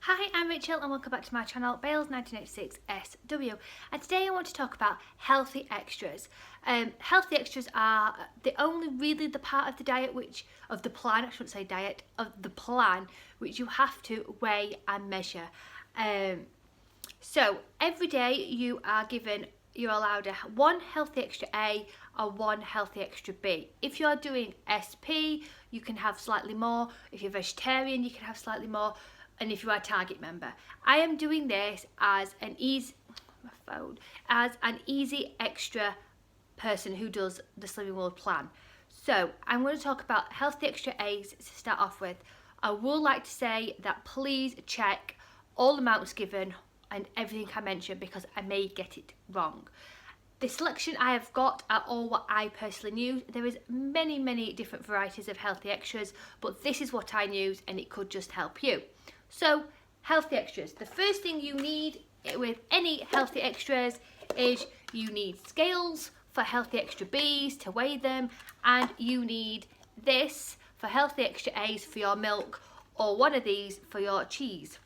Hi, I'm Rachel and welcome back to my channel, Bales1986SW, and today I want to talk about healthy extras. Healthy extras are the part of the diet of the plan which you have to weigh and measure. So every day you're allowed one healthy extra A or one healthy extra B. If you're doing SP, you can have slightly more. If you're vegetarian, you can have slightly more. And if you are a target member, I am doing this as an easy extra person who does the Slimming World plan. So I'm going to talk about healthy extra A's to start off with. I would like to say that please check all amounts given and everything I mentioned because I may get it wrong. The selection I have got are all what I personally use. There is many different varieties of healthy extras, but this is what I use and it could just help you. So, healthy extras. The first thing you need with any healthy extras is you need scales for healthy extra B's to weigh them, and you need this for healthy extra A's for your milk, or one of these for your cheese.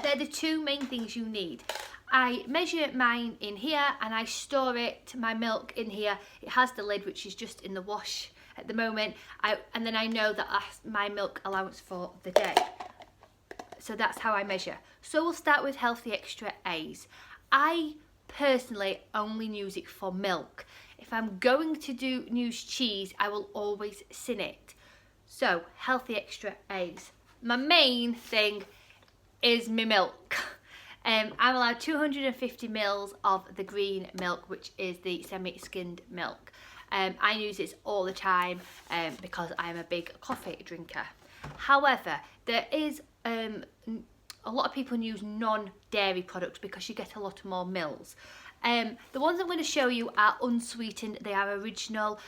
They're the two main things you need. I measure mine in here and I store my milk in here. It has the lid which is just in the wash at the moment, and then I know that that's my milk allowance for the day. So that's how I measure. So we'll start with healthy extra A's. I personally only use it for milk. If I'm going to use cheese, I will always sin it. So healthy extra A's. My main thing is my milk. I'm allowed 250 mils of the green milk, which is the semi-skimmed milk. I use this all the time because I'm a big coffee drinker. However, there is a lot of people use non-dairy products because you get a lot more mils. The ones I'm going to show you are unsweetened, they are original,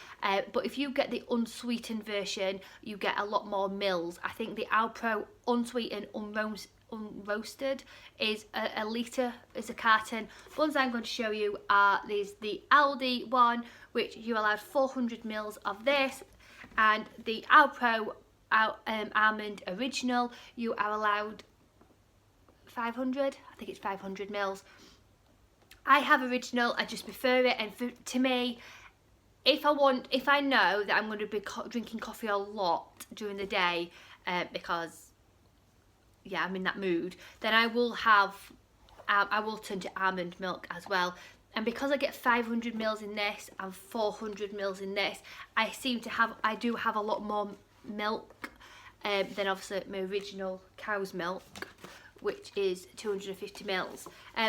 but if you get the unsweetened version, you get a lot more mils. I think the Alpro unsweetened, unroasted is a litre, is a carton. The ones I'm going to show you are the Aldi one, which you're allowed 400 mils of this, and the Alpro almond original, you are allowed 500, I think it's 500 mils. I have original, I just prefer it, and to me, if I know that I'm going to be drinking coffee a lot during the day, because yeah, I'm in that mood, then I will turn to almond milk as well. And because I get 500 mils in this and 400 mils in this, I do have a lot more milk than obviously my original cow's milk, which is 250 mils.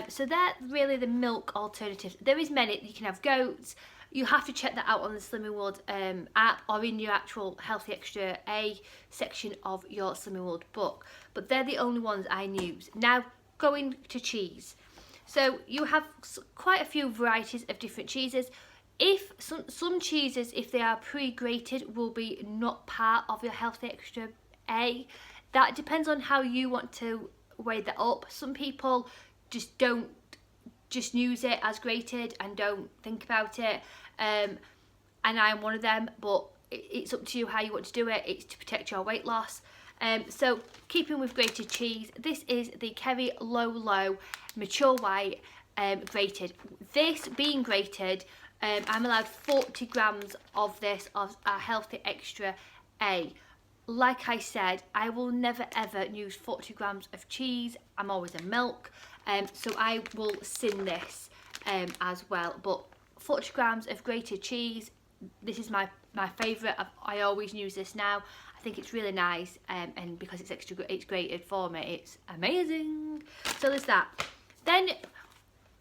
So they're really the milk alternatives. There is many. You can have goats. You have to check that out on the Slimming World app or in your actual Healthy Extra A section of your Slimming World book. But they're the only ones I use. Now, going to cheese. So you have quite a few varieties of different cheeses. If some cheeses, if they are pre-grated, will be not part of your Healthy Extra A. That depends on how you want to weigh that up. Some people just use it as grated and don't think about it, and I'm one of them, but it's up to you how you want to do it. It's to protect your weight loss. So keeping with grated cheese, this is the Kerry Low mature white grated. This being grated, I'm allowed 40 grams of this of a Healthy Extra A. Like I said, I will never ever use 40 grams of cheese. I'm always a milk, so I will sin this as well. But 40 grams of grated cheese, this is my favourite. I always use this now. I think it's really nice, and because it's grated for me, it's amazing. So there's that. Then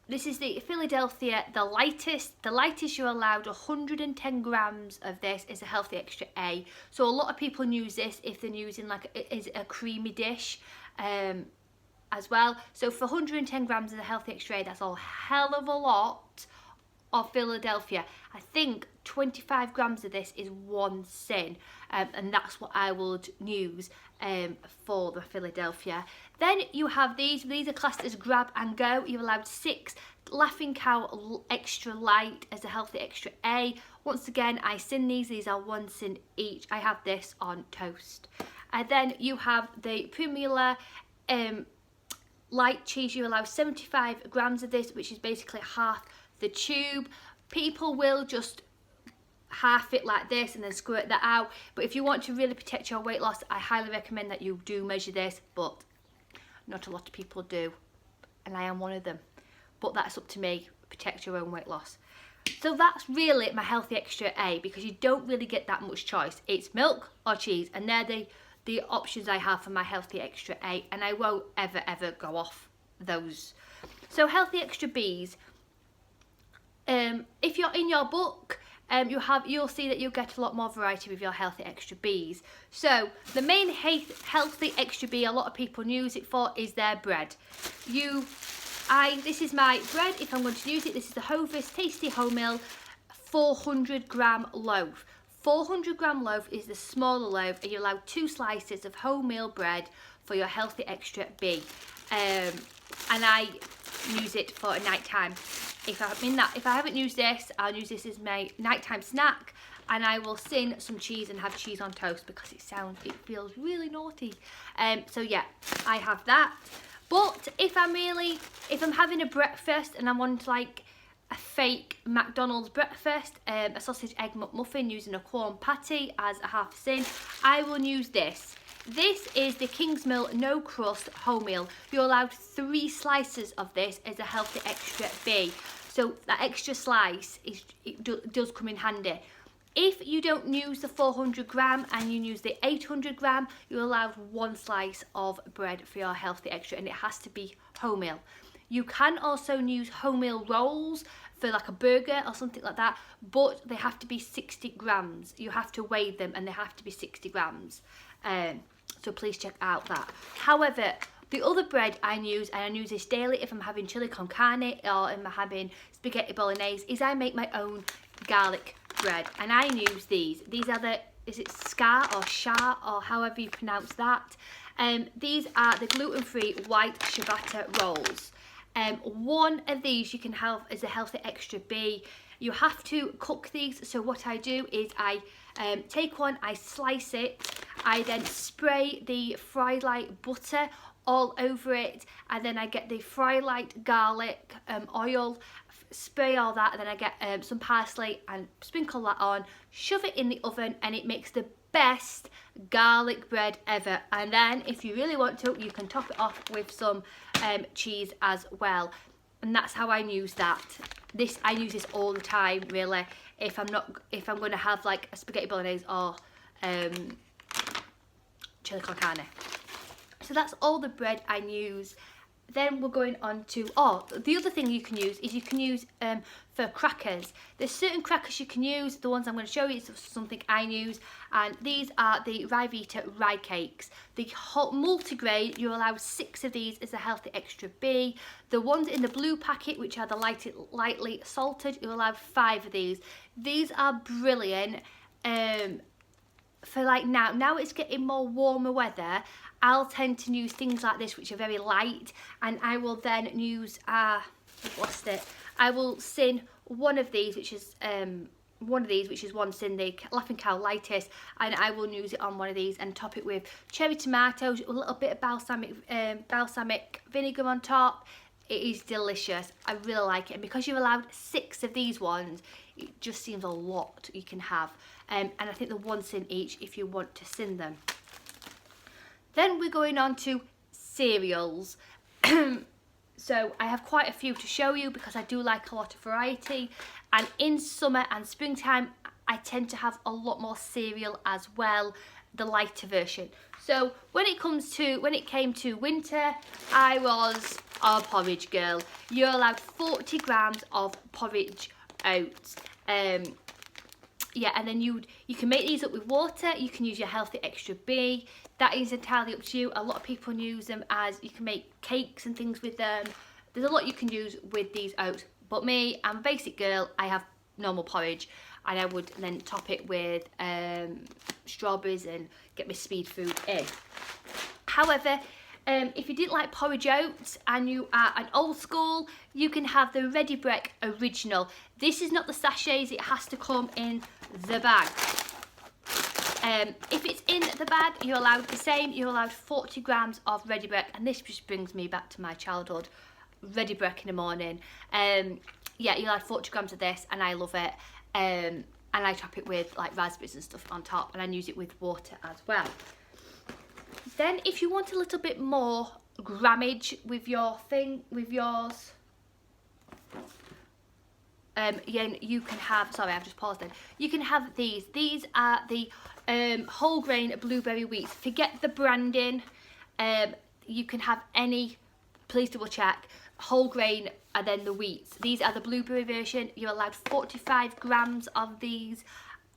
this is the Philadelphia, the lightest you're allowed 110 grams of this is a Healthy Extra A. So a lot of people use this if they're using is a creamy dish as well. So for 110 grams of the Healthy Extra A, that's a hell of a lot of Philadelphia. I think 25 grams of this is one sin, and that's what I would use for the Philadelphia. Then you have these are classed as grab and go. You're allowed 6 Laughing Cow Extra Light as a Healthy Extra A. Once again, I sin these are 1 sin each. I have this on toast. And then you have the Primula light cheese, you're allowed 75 grams of this, which is basically half the tube. People will just half it like this and then squirt that out, but if you want to really protect your weight loss, I highly recommend that you do measure this, but not a lot of people do, and I am one of them. But that's up to me. Protect your own weight loss. So that's really my Healthy Extra A, because you don't really get that much choice. It's milk or cheese, and they're the options I have for my Healthy Extra A, and I won't ever go off those. So Healthy Extra B's, if you're in your book, you'll see that you'll get a lot more variety with your Healthy Extra B's. So the main Healthy Extra B a lot of people use it for is their bread. This is my bread. If I'm going to use it, this is the Hovis Tasty Wholemeal 400 gram loaf. 400 gram loaf is the smaller loaf, and you allow 2 slices of wholemeal bread for your Healthy Extra B. And I use it for a nighttime. If I haven't used this, I'll use this as my nighttime snack, and I will sin some cheese and have cheese on toast because it feels really naughty. So yeah, I have that. But if I'm having a breakfast and I want like a fake McDonald's breakfast, a sausage egg McMuffin using a corn patty as a half sin, I will use this. This is the Kingsmill No Crust Wholemeal. You're allowed 3 slices of this as a Healthy Extra B. So that extra slice does come in handy. If you don't use the 400 gram and you use the 800 gram, you're allowed 1 slice of bread for your Healthy Extra, and it has to be wholemeal. You can also use wholemeal rolls for like a burger or something like that, but they have to be 60 grams. You have to weigh them and they have to be 60 grams. So please check out that. However, the other bread I use, and I use this daily if I'm having chili con carne or if I'm having spaghetti bolognese, is I make my own garlic bread, and I use these. These are is it Scar or Shar or however you pronounce that. These are the gluten-free white ciabatta rolls. One of these you can have as a Healthy Extra B. You have to cook these, so what I do is I take one, I slice it, I then spray the Fry Light butter all over it, and then I get the Fry Light garlic oil, spray all that, and then I get some parsley and sprinkle that on, shove it in the oven, and it makes the best garlic bread ever. And then if you really want to, you can top it off with some cheese as well, and that's how I use that. I use this all the time really if I'm going to have like a spaghetti bolognese or chili con carne. So that's all the bread I use. Then we're going on to, the other thing you can use is you can use for crackers. There's certain crackers you can use. The ones I'm going to show you is something I use, and these are the Ryvita Rye Cakes. The multigrain, you're allowed 6 of these as a Healthy Extra B. The ones in the blue packet, which are the lightly salted, you're allowed 5 of these. These are brilliant for like now. Now it's getting more warmer weather. I'll tend to use things like this which are very light, and I will then use I've lost it. I will sin one of these, which is one sin, the Laughing Cow lightest, and I will use it on one of these and top it with cherry tomatoes, a little bit of balsamic vinegar on top. It is delicious. I really like it, and because you're allowed 6 of these ones, it just seems a lot you can have, and I think the 1 sin each if you want to sin them. Then we're going on to cereals. So I have quite a few to show you because I do like a lot of variety, and in summer and springtime I tend to have a lot more cereal as well, the lighter version. So when it came to winter, I was a porridge girl. You're allowed 40 grams of porridge oats. Yeah, and then you can make these up with water. You can use your Healthy Extra B. That is entirely up to you. A lot of people use them as, you can make cakes and things with them. There's a lot you can use with these oats. But me, I'm a basic girl. I have normal porridge, and I would then top it with strawberries and get my speed food in. However, if you didn't like porridge oats and you are an old school, you can have the Ready Break Original. This is not the sachets, it has to come in the bag. If it's in the bag, you're allowed the same. You're allowed 40 grams of ready break, and this just brings me back to my childhood. Ready break in the morning. Yeah, you're allowed 40 grams of this, and I love it. And I top it with like raspberries and stuff on top, and I use it with water as well. Then, if you want a little bit more grammage with your yours. Yeah, you can have, sorry, I've just paused then. You can have these. These are the whole grain blueberry wheats. Forget the branding. You can have any, please double check, whole grain and then the wheats. These are the blueberry version. You're allowed 45 grams of these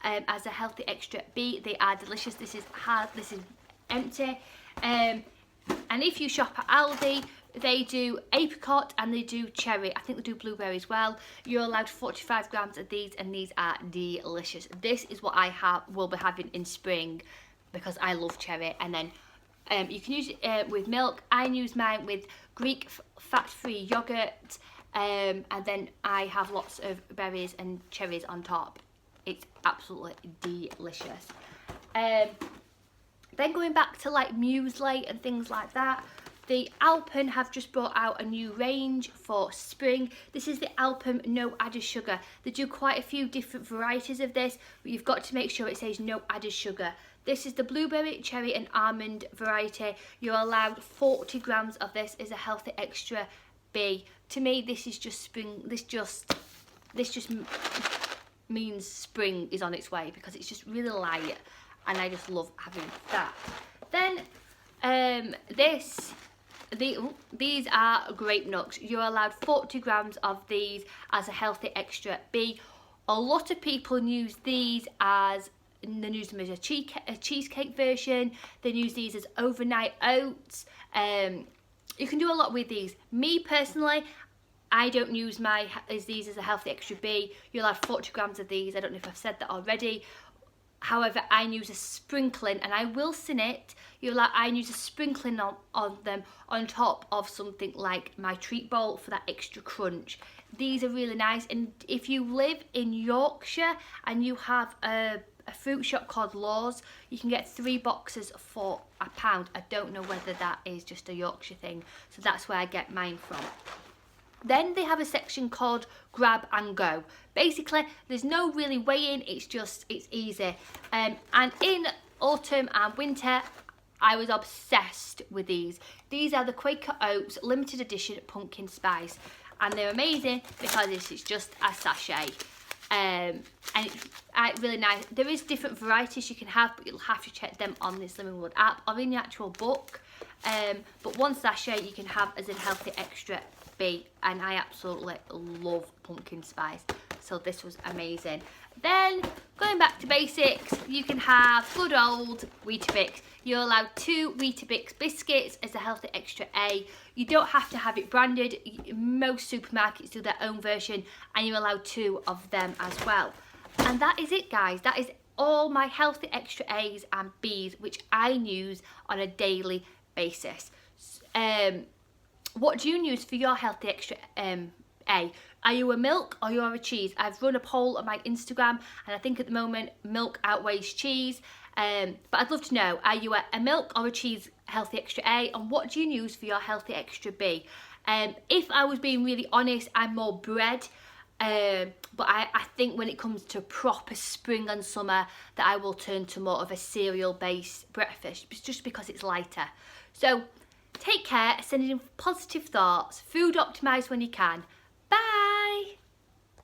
as a healthy extra B. They are delicious. This is empty. And if you shop at Aldi, they do apricot and they do cherry. I think they do blueberry as well. You're allowed 45 grams of these, and these are delicious. This is what I will be having in spring because I love cherry. And then you can use it with milk. I use mine with Greek fat-free yogurt, and then I have lots of berries and cherries on top. It's absolutely delicious. Then going back to like muesli and things like that, the Alpen have just brought out a new range for spring. This is the Alpen no added sugar. They do quite a few different varieties of this, but you've got to make sure it says no added sugar. This is the blueberry, cherry and almond variety. You're allowed 40 grams of this as a healthy extra B. To me, this is just spring. This just means spring is on its way because it's just really light, and I just love having that. Then these are grape nuts. You're allowed 40 grams of these as a healthy extra B. A lot of people use these as, they use them as a cheesecake version. They use these as overnight oats. You can do a lot with these. Me personally, I don't use these as a healthy extra B. You'll have 40 grams of these. I don't know if I've said that already. However, I use a sprinkling, and I will sin it. I use a sprinkling on them on top of something like my treat bowl for that extra crunch. These are really nice, and if you live in Yorkshire and you have a fruit shop called Law's, you can get 3 boxes for £1. I don't know whether that is just a Yorkshire thing, so that's where I get mine from. Then they have a section called Grab and Go. Basically, there's no really weighing, it's easy. And in autumn and winter, I was obsessed with these. These are the Quaker Oats limited edition pumpkin spice, and they're amazing because this is just a sachet. And it's really nice. There is different varieties you can have, but you'll have to check them on this Living Wood app or in the actual book. But one sachet you can have as a healthy extra B, and I absolutely love pumpkin spice, so this was amazing. Then going back to basics, you can have good old Weetabix. You're allowed 2 Weetabix biscuits as a healthy extra A. You don't have to have it branded. Most supermarkets do their own version, and you're allowed 2 of them as well. And that is it, guys. That is all my healthy extra A's and B's, which I use on a daily basis. What do you use for your healthy extra A? Are you a milk or you're a cheese? I've run a poll on my Instagram, and I think at the moment milk outweighs cheese. But I'd love to know, are you a milk or a cheese healthy extra A? And what do you use for your healthy extra B? If I was being really honest, I'm more bread. But I think when it comes to proper spring and summer, that I will turn to more of a cereal-based breakfast, just because it's lighter. So take care, sending in positive thoughts, food optimise when you can,